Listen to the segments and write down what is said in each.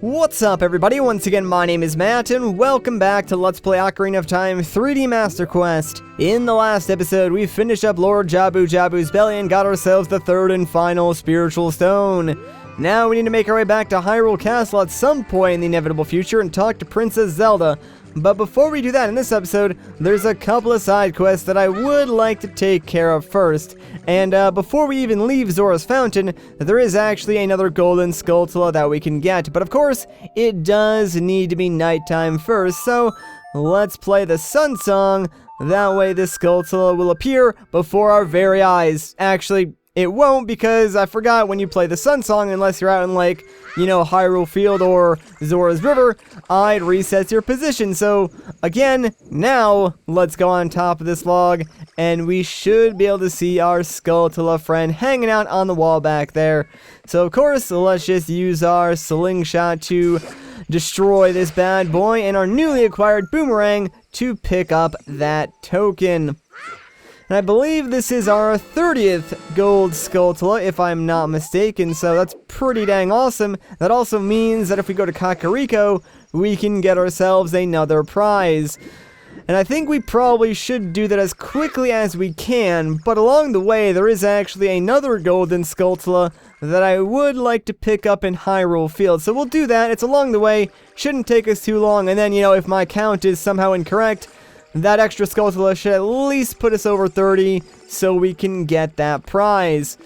What's up, everybody? Once again, my name is Matt, and welcome back to Let's Play Ocarina of Time 3D Master Quest. In the last episode, we finished up Lord Jabu Jabu's belly and got ourselves the third and final spiritual stone. Now we need to make our way back to Hyrule Castle at some point in the inevitable future and talk to Princess Zelda. But before we do that in this episode, there's a couple of side quests that I would like to take care of first. And before we even leave Zora's Fountain, there is actually another golden Skulltula that we can get. But of course, it does need to be nighttime first, so let's play the Sun Song. That way this Skulltula will appear before our very eyes. Actually, it won't, because I forgot when you play the Sun Song, unless you're out in, like, you know, Hyrule Field or Zora's River, it resets your position. So, again, now, let's go on top of this log, and we should be able to see our Skulltula friend hanging out on the wall back there. So, of course, let's just use our slingshot to destroy this bad boy, and our newly acquired boomerang to pick up that token. And I believe this is our 30th gold Skulltula, if I'm not mistaken, so that's pretty dang awesome. That also means that if we go to Kakariko, we can get ourselves another prize. And I think we probably should do that as quickly as we can, but along the way, there is actually another golden Skulltula that I would like to pick up in Hyrule Field. So we'll do that. It's along the way, shouldn't take us too long, and then, you know, if my count is somehow incorrect, that extra Skulltula should at least put us over 30 so we can get that prize.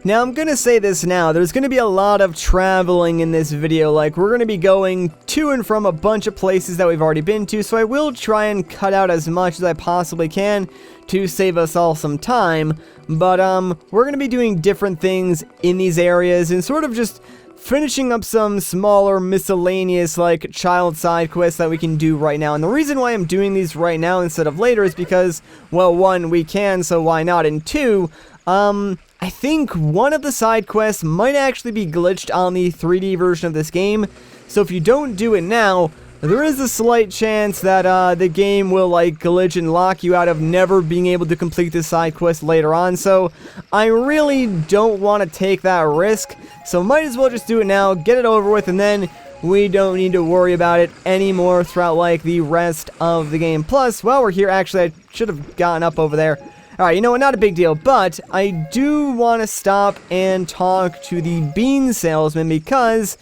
Now, I'm going to say this now. There's going to be a lot of traveling in this video. Like, we're going to be going to and from a bunch of places that we've already been to, so I will try and cut out as much as I possibly can to save us all some time. But, we're going to be doing different things in these areas and sort of just finishing up some smaller miscellaneous like child side quests that we can do right now. And the reason why I'm doing these right now instead of later is because, well, one, we can, so why not? And two, I think one of the side quests might actually be glitched on the 3D version of this game. So if you don't do it now, there is a slight chance that the game will like glitch and lock you out of never being able to complete this side quest later on. So I really don't want to take that risk. So might as well just do it now, get it over with, and then we don't need to worry about it anymore throughout like the rest of the game. Plus, while we're here, actually I should have gotten up over there. Alright, you know what, not a big deal, but I do want to stop and talk to the bean salesman because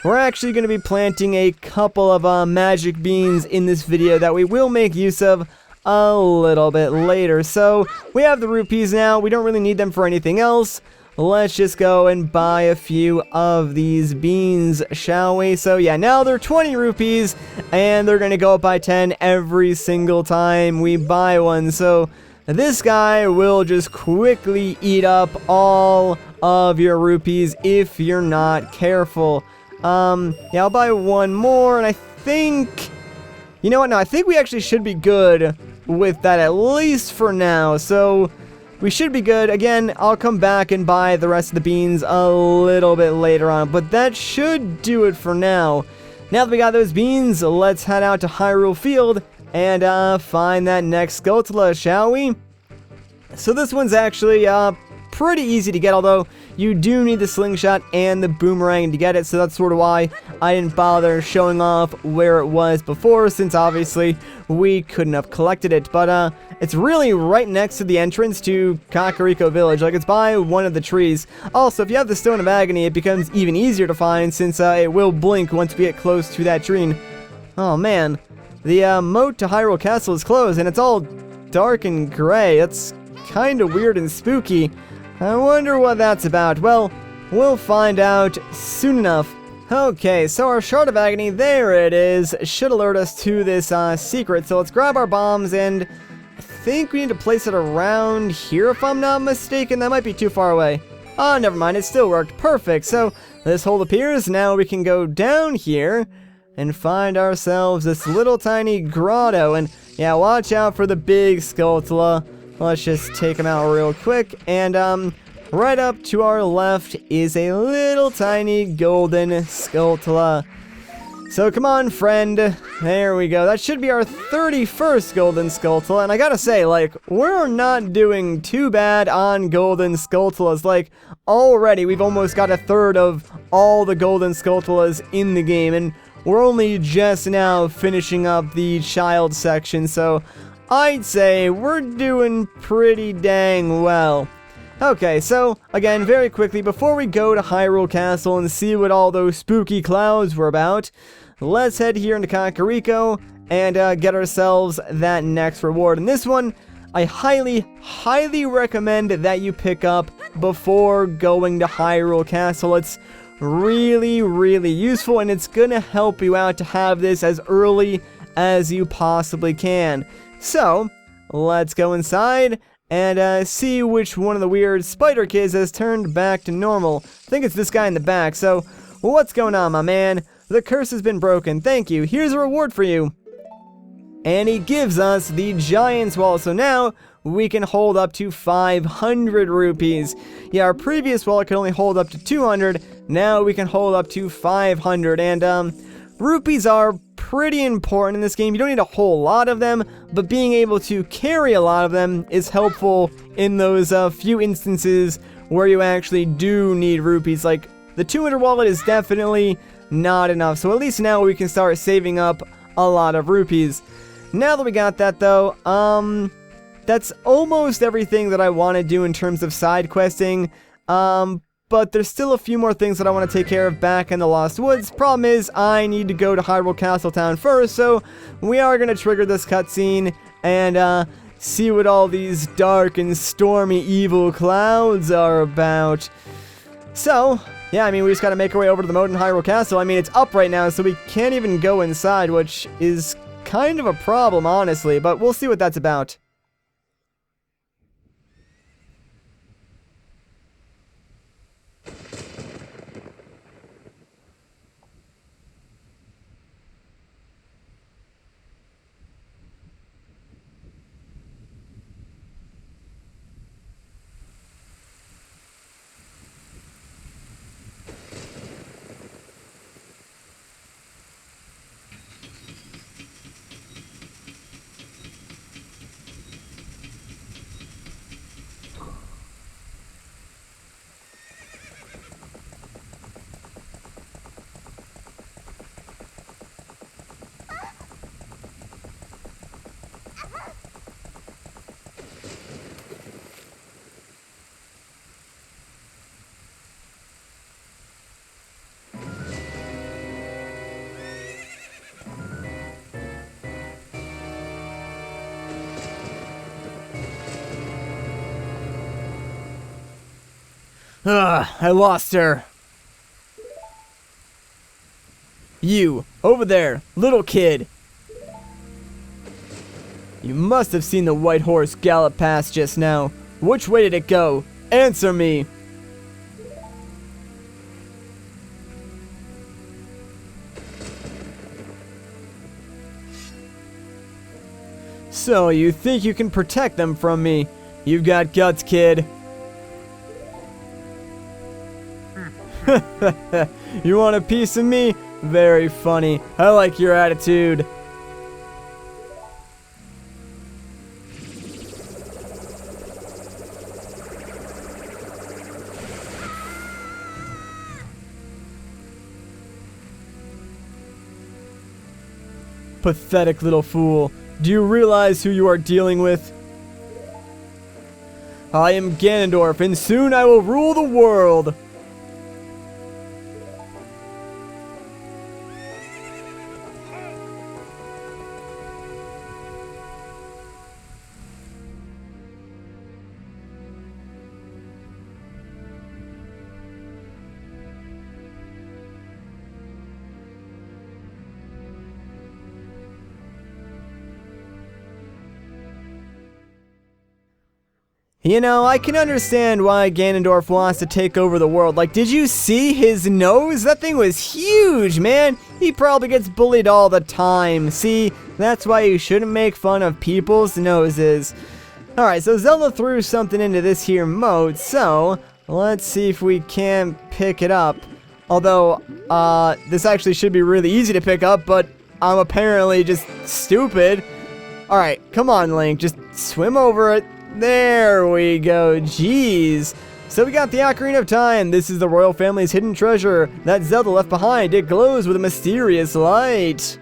we're actually going to be planting a couple of magic beans in this video that we will make use of a little bit later. So, we have the rupees now, we don't really need them for anything else. Let's just go and buy a few of these beans, shall we? So yeah, now they're 20 rupees, and they're going to go up by 10 every single time we buy one. So this guy will just quickly eat up all of your rupees if you're not careful. Yeah, I'll buy one more, and I think, you know what, no, I think we actually should be good with that at least for now. So we should be good. Again, I'll come back and buy the rest of the beans a little bit later on, but that should do it for now. Now that we got those beans, let's head out to Hyrule Field and find that next Skulltula, shall we? So this one's actually pretty easy to get, although you do need the slingshot and the boomerang to get it, so that's sort of why I didn't bother showing off where it was before, since obviously we couldn't have collected it. But it's really right next to the entrance to Kakariko Village, like it's by one of the trees. Also, if you have the Stone of Agony, it becomes even easier to find, since it will blink once we get close to that tree. Oh man, the moat to Hyrule Castle is closed, and it's all dark and gray. That's kind of weird and spooky. I wonder what that's about. Well, we'll find out soon enough. Okay, so our Shard of Agony, there it is, should alert us to this secret. So let's grab our bombs, and I think we need to place it around here if I'm not mistaken. That might be too far away. Oh, never mind, it still worked. Perfect. So this hole appears. Now we can go down here and find ourselves this little tiny grotto. And yeah, watch out for the big Skulltula. Let's just take them out real quick, and right up to our left is a little tiny golden Skulltula. So come on, friend. There we go. That should be our 31st Golden Skulltula. And I gotta say, like, we're not doing too bad on Golden Skulltulas. Like, already we've almost got a third of all the Golden Skulltulas in the game. And we're only just now finishing up the child section. So I'd say we're doing pretty dang well. Okay, so, again, very quickly, before we go to Hyrule Castle and see what all those spooky clouds were about, let's head here into Kakariko and get ourselves that next reward. And this one, I highly recommend that you pick up before going to Hyrule Castle. It's really useful, and it's gonna help you out to have this as early as you possibly can. So, let's go inside and see which one of the weird spider kids has turned back to normal. I think it's this guy in the back. So, what's going on, my man? The curse has been broken. Thank you. Here's a reward for you. And he gives us the Giant's Wallet. So now we can hold up to 500 rupees. Yeah, our previous wallet could only hold up to 200. Now we can hold up to 500. And rupees are pretty important in this game. You don't need a whole lot of them, but being able to carry a lot of them is helpful in those few instances where you actually do need rupees. Like, the 200 wallet is definitely not enough, so at least now we can start saving up a lot of rupees. Now that we got that, though, that's almost everything that I want to do in terms of side questing. But there's still a few more things that I want to take care of back in the Lost Woods. Problem is, I need to go to Hyrule Castle Town first, so we are going to trigger this cutscene and see what all these dark and stormy evil clouds are about. So, yeah, I mean, we just got to make our way over to the moat in Hyrule Castle. I mean, it's up right now, so we can't even go inside, which is kind of a problem, honestly, but we'll see what that's about. I lost her. You, over there, little kid. You must have seen the white horse gallop past just now. Which way did it go? Answer me. So, you think you can protect them from me? You've got guts, kid. You want a piece of me? Very funny. I like your attitude. Pathetic little fool. Do you realize who you are dealing with? I am Ganondorf, and soon I will rule the world. You know, I can understand why Ganondorf wants to take over the world. Like, did you see his nose? That thing was huge, man. He probably gets bullied all the time. See, that's why you shouldn't make fun of people's noses. Alright, so Zelda threw something into this here moat, so let's see if we can pick it up. Although, this actually should be really easy to pick up, but I'm apparently just stupid. Alright, come on, Link. Just swim over it. There we go. Jeez. So we got the Ocarina of Time. This is the royal family's hidden treasure that Zelda left behind. It glows with a mysterious light.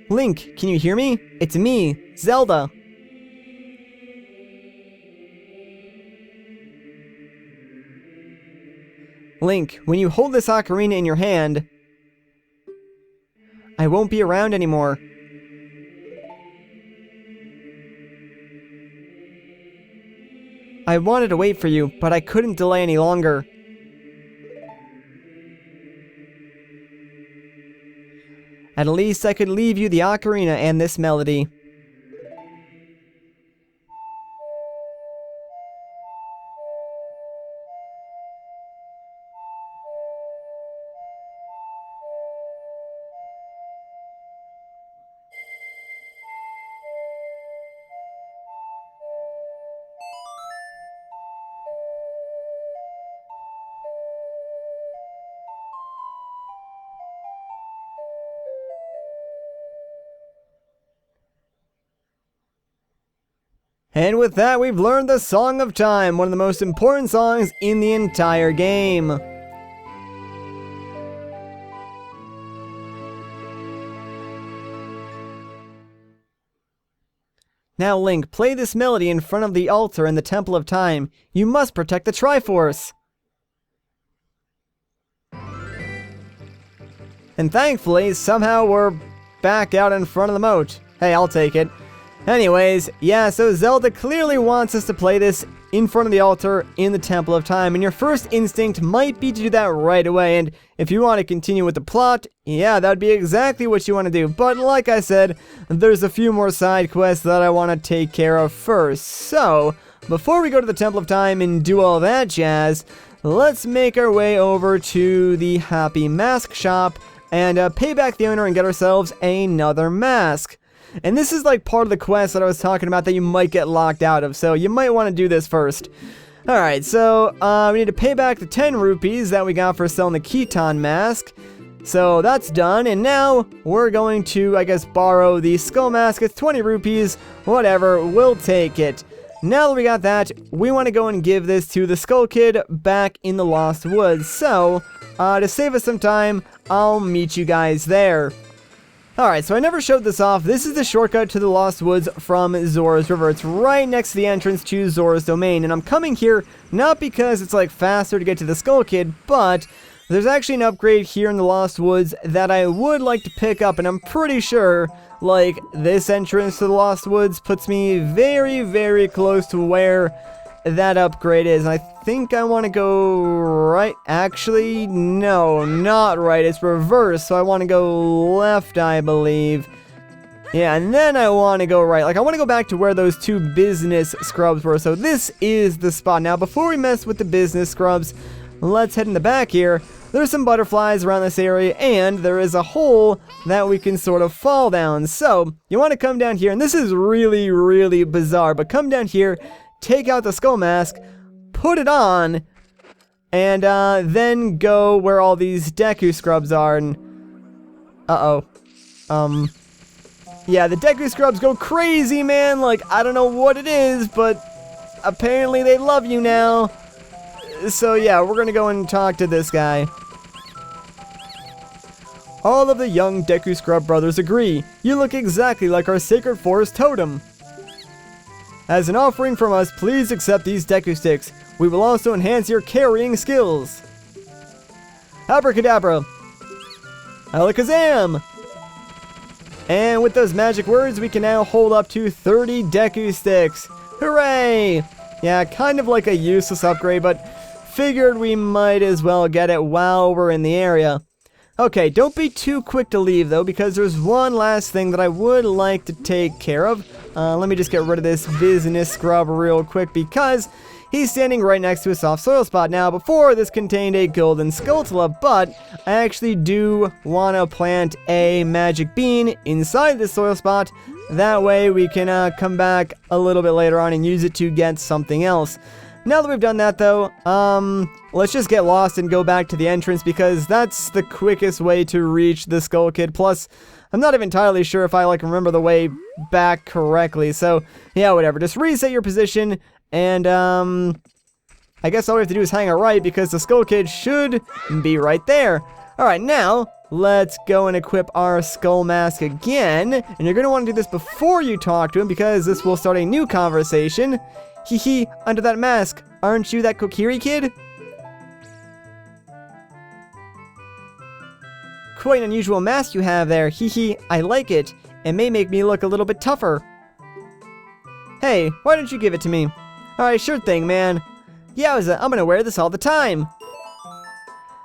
Link, can you hear me? It's me, Zelda. Link, when you hold this ocarina in your hand, I won't be around anymore. I wanted to wait for you, but I couldn't delay any longer. At least I could leave you the ocarina and this melody. And with that, we've learned the Song of Time, one of the most important songs in the entire game. Now Link, play this melody in front of the altar in the Temple of Time. You must protect the Triforce. And thankfully, somehow we're back out in front of the moat. Hey, I'll take it. Anyways, yeah, so Zelda clearly wants us to play this in front of the altar in the Temple of Time, and your first instinct might be to do that right away, and if you want to continue with the plot, yeah, that would be exactly what you want to do. But like I said, there's a few more side quests that I want to take care of first. So, before we go to the Temple of Time and do all that jazz, let's make our way over to the Happy Mask Shop and pay back the owner and get ourselves another mask. And this is like part of the quest that I was talking about that you might get locked out of, so you might want to do this first. Alright, so we need to pay back the 10 rupees that we got for selling the Keaton mask. So that's done, and now we're going to, I guess, borrow the skull mask. It's 20 rupees, whatever, we'll take it. Now that we got that, we want to go and give this to the Skull Kid back in the Lost Woods. So, to save us some time, I'll meet you guys there. Alright, so I never showed this off. This is the shortcut to the Lost Woods from Zora's River. It's right next to the entrance to Zora's Domain, and I'm coming here not because it's like faster to get to the Skull Kid, but there's actually an upgrade here in the Lost Woods that I would like to pick up, and I'm pretty sure, like, this entrance to the Lost Woods puts me very, very close to where that upgrade is. I think I want to go right. Actually, no, not right. It's reverse, so I want to go left, I believe. Yeah, and then I want to go right. Like, I want to go back to where those two business scrubs were. So this is the spot. Now, before we mess with the business scrubs, let's head in the back here. There's some butterflies around this area, and there is a hole that we can sort of fall down. So, you want to come down here, and this is really, really bizarre, but come down here, take out the skull mask, put it on, and then go where all these Deku scrubs are, and yeah, the Deku scrubs go crazy, man. Like, I don't know what it is, but apparently they love you now. So yeah, we're gonna go and talk to this guy. All of the young Deku Scrub brothers agree. You look exactly like our sacred forest totem. As an offering from us, please accept these Deku Sticks. We will also enhance your carrying skills. Abracadabra. Alakazam. And with those magic words, we can now hold up to 30 Deku Sticks. Hooray! Yeah, kind of like a useless upgrade, but figured we might as well get it while we're in the area. Okay, don't be too quick to leave though, because there's one last thing that I would like to take care of. Let me just get rid of this business scrub real quick, because he's standing right next to a soft soil spot. Now, before this contained a golden Skulltula, but I actually do want to plant a magic bean inside this soil spot. That way we can come back a little bit later on and use it to get something else. Now that we've done that though, let's just get lost and go back to the entrance because that's the quickest way to reach the Skull Kid. Plus, I'm not even entirely sure if I remember the way back correctly. So, yeah, whatever. Just reset your position and I guess all we have to do is hang a right because the Skull Kid should be right there. Alright, now let's go and equip our Skull Mask again. And you're going to want to do this before you talk to him because this will start a new conversation. Hee hee, under that mask, aren't you that Kokiri kid? Quite an unusual mask you have there, hee hee, I like it. It may make me look a little bit tougher. Hey, why don't you give it to me? Alright, sure thing, man. Yeah, I'm gonna wear this all the time.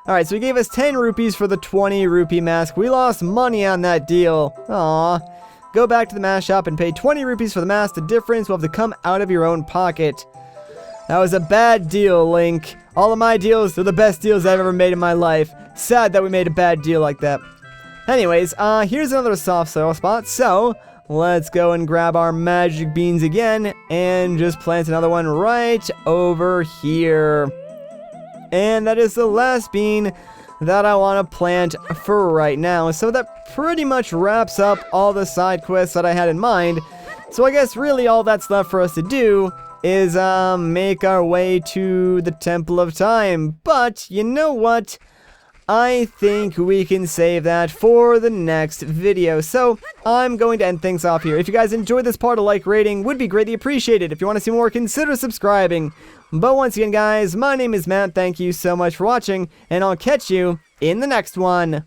Alright, so he gave us 10 rupees for the 20 rupee mask. We lost money on that deal. Aww. Go back to the mask shop and pay 20 rupees for the mask. The difference will have to come out of your own pocket. That was a bad deal, Link. All of my deals are the best deals I've ever made in my life. Sad that we made a bad deal like that. Anyways, here's another soft soil spot. So, let's go and grab our magic beans again and just plant another one right over here. And that is the last bean that I want to plant for right now. So that pretty much wraps up all the side quests that I had in mind. So I guess really all that's left for us to do is make our way to the Temple of Time. But you know what? I think we can save that for the next video. So I'm going to end things off here. If you guys enjoyed this part, a like rating would be greatly appreciated. If you want to see more, consider subscribing. But once again, guys, my name is Matt. Thank you so much for watching, and I'll catch you in the next one.